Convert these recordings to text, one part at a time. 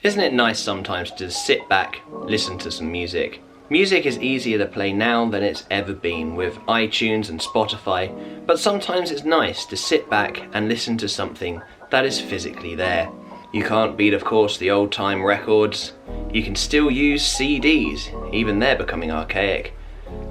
Isn't it nice sometimes to just sit back, listen to some music? Music is easier to play now than it's ever been with iTunes and Spotify, but sometimes it's nice to sit back and listen to something that is physically there. You can't beat, of course, the old-time records. You can still use CDs, even they're becoming archaic.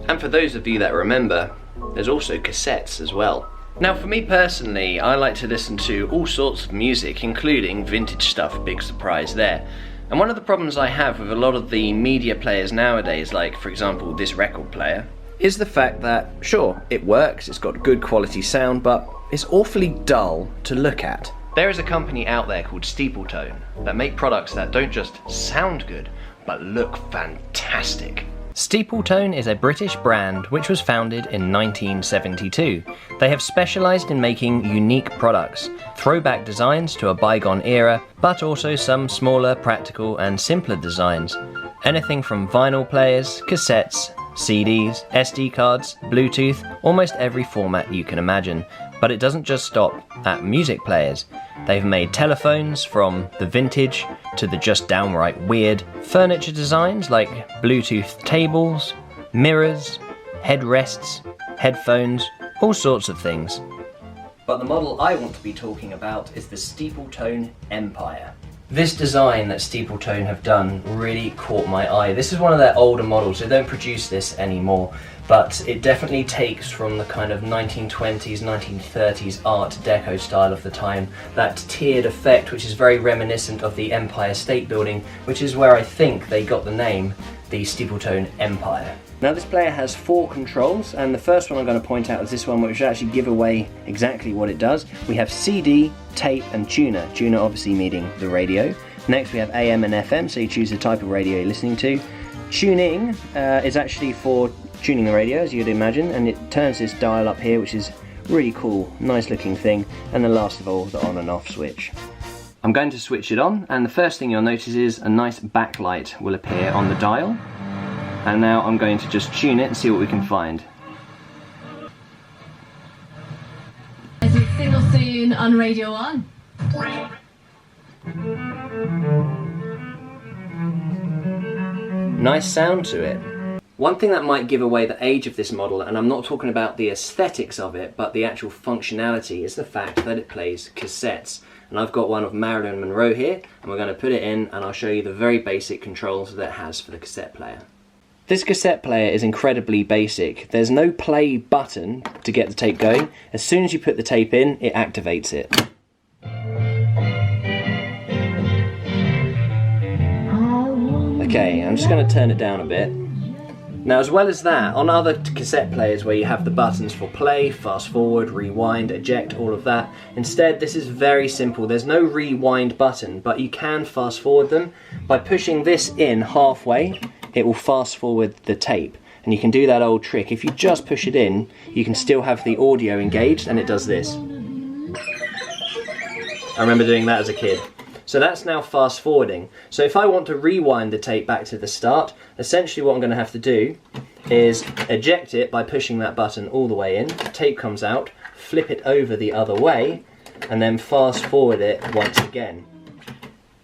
And for those of you that remember, there's also cassettes as well. Now for me personally, I like to listen to all sorts of music, including vintage stuff, big surprise there. And one of the problems I have with a lot of the media players nowadays, like for example this record player, is the fact that, sure, it works, it's got good quality sound, but it's awfully dull to look at. There is a company out there called Steepletone that make products that don't just sound good, but look fantastic. Steepletone is a British brand which was founded in 1972. They have specialised in making unique products, throwback designs to a bygone era, but also some smaller, practical and simpler designs. Anything from vinyl players, cassettes, CDs, SD cards, Bluetooth, almost every format you can imagine. But it doesn't just stop at music players. They've made telephones from the vintage to the just downright weird, furniture designs like Bluetooth tables, mirrors, headrests, headphones, all sorts of things. But the model I want to be talking about is the Steepletone Empire. This design that Steepletone have done really caught my eye. This is one of their older models, they don't produce this anymore, but it definitely takes from the kind of 1920s, 1930s Art Deco style of the time, that tiered effect which is very reminiscent of the Empire State Building, which is where I think they got the name, the Steepletone Empire. Now this player has 4 controls, and the first one I'm going to point out is this one, which should actually give away exactly what it does. We have CD, tape and tuner, tuner obviously meaning the radio. Next we have AM and FM, so you choose the type of radio you're listening to. Tuning is actually for tuning the radio, as you'd imagine, and it turns this dial up here, which is really cool, nice looking thing. And then last of all, the on and off switch. I'm going to switch it on, and the first thing you'll notice is a nice backlight will appear on the dial. And now I'm going to just tune it and see what we can find. Is it single soon on Radio 1? Nice sound to it. One thing that might give away the age of this model, and I'm not talking about the aesthetics of it, but the actual functionality, is the fact that it plays cassettes. And I've got one of Marilyn Monroe here, and we're going to put it in and I'll show you the very basic controls that it has for the cassette player. This cassette player is incredibly basic. There's no play button to get the tape going. As soon as you put the tape in, it activates it. Okay, I'm just going to turn it down a bit. Now, as well as that, on other cassette players where you have the buttons for play, fast forward, rewind, eject, all of that, instead this is very simple. There's no rewind button, but you can fast forward them. By pushing this in halfway, it will fast forward the tape. And you can do that old trick. If you just push it in, you can still have the audio engaged, and it does this. I remember doing that as a kid. So that's now fast forwarding. So if I want to rewind the tape back to the start, essentially what I'm going to have to do is eject it by pushing that button all the way in. The tape comes out, flip it over the other way, and then fast forward it once again.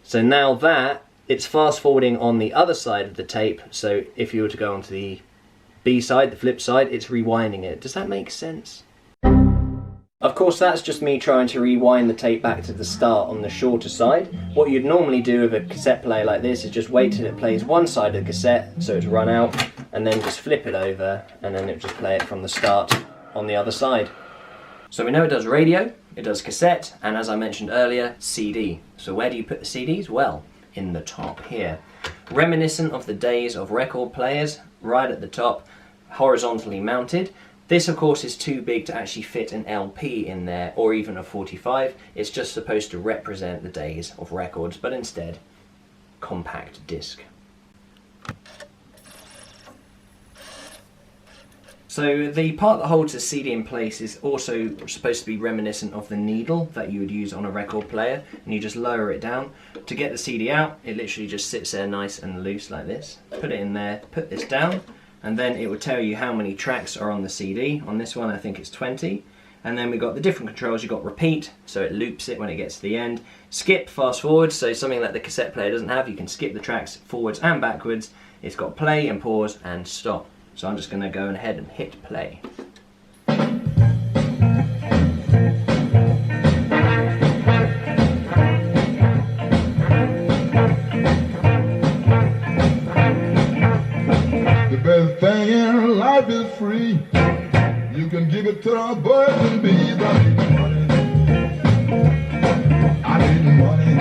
So now that, it's fast forwarding on the other side of the tape, so if you were to go onto the B side, the flip side, it's rewinding it. Does that make sense? Of course, that's just me trying to rewind the tape back to the start on the shorter side. What you'd normally do with a cassette player like this is just wait till it plays one side of the cassette, so it's run out, and then just flip it over, and then it just play it from the start on the other side. So we know it does radio, it does cassette, and as I mentioned earlier, CD. So where do you put the CDs? Well, in the top here. Reminiscent of the days of record players, right at the top, horizontally mounted. This of course is too big to actually fit an LP in there, or even a 45. It's just supposed to represent the days of records, but instead, compact disc. So the part that holds the CD in place is also supposed to be reminiscent of the needle that you would use on a record player, and you just lower it down. To get the CD out, it literally just sits there nice and loose like this. Put it in there, put this down, and then it will tell you how many tracks are on the CD. On this one I think it's 20, And then we've got the different controls. You've got repeat, so it loops it when it gets to the end. Skip, fast forward, so something that the cassette player doesn't have. You can skip the tracks forwards and backwards. It's got play and pause and stop. So I'm just going to go ahead and hit play. The best thing in life is free. You can give it to the birds and bees. I need money. I need money.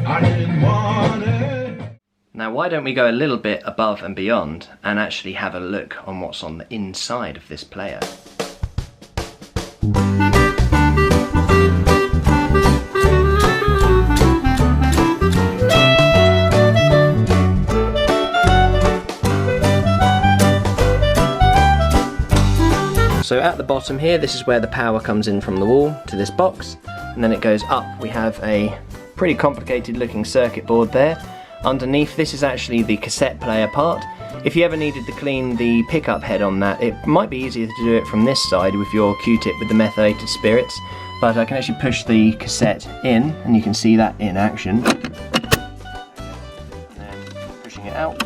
I need money. Now why don't we go a little bit above and beyond and actually have a look on what's on the inside of this player. So at the bottom here, this is where the power comes in from the wall to this box, and then it goes up. We have a pretty complicated looking circuit board there. Underneath, this is actually the cassette player part. If you ever needed to clean the pickup head on that, it might be easier to do it from this side with your Q-tip with the methylated spirits, but I can actually push the cassette in, and you can see that in action. And then pushing it out.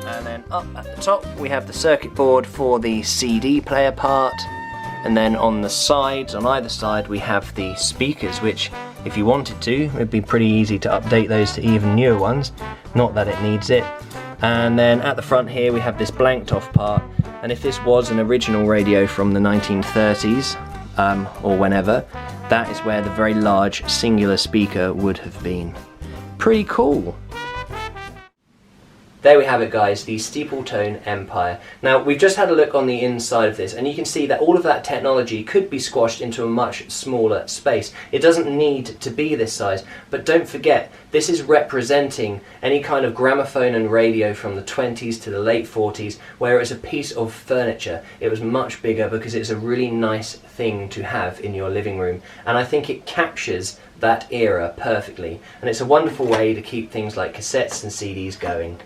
And then up at the top we have the circuit board for the CD player part, and then on the sides, on either side, we have the speakers, which if you wanted to, it'd be pretty easy to update those to even newer ones, not that it needs it. And then at the front here we have this blanked off part, and if this was an original radio from the 1930s or whenever, that is where the very large singular speaker would have been. Pretty cool. There we have it, guys, the Steepletone Empire. Now, we've just had a look on the inside of this, and you can see that all of that technology could be squashed into a much smaller space. It doesn't need to be this size, but don't forget, this is representing any kind of gramophone and radio from the 20s to the late 40s, where it was a piece of furniture. It was much bigger because it's a really nice thing to have in your living room, and I think it captures that era perfectly, and it's a wonderful way to keep things like cassettes and CDs going.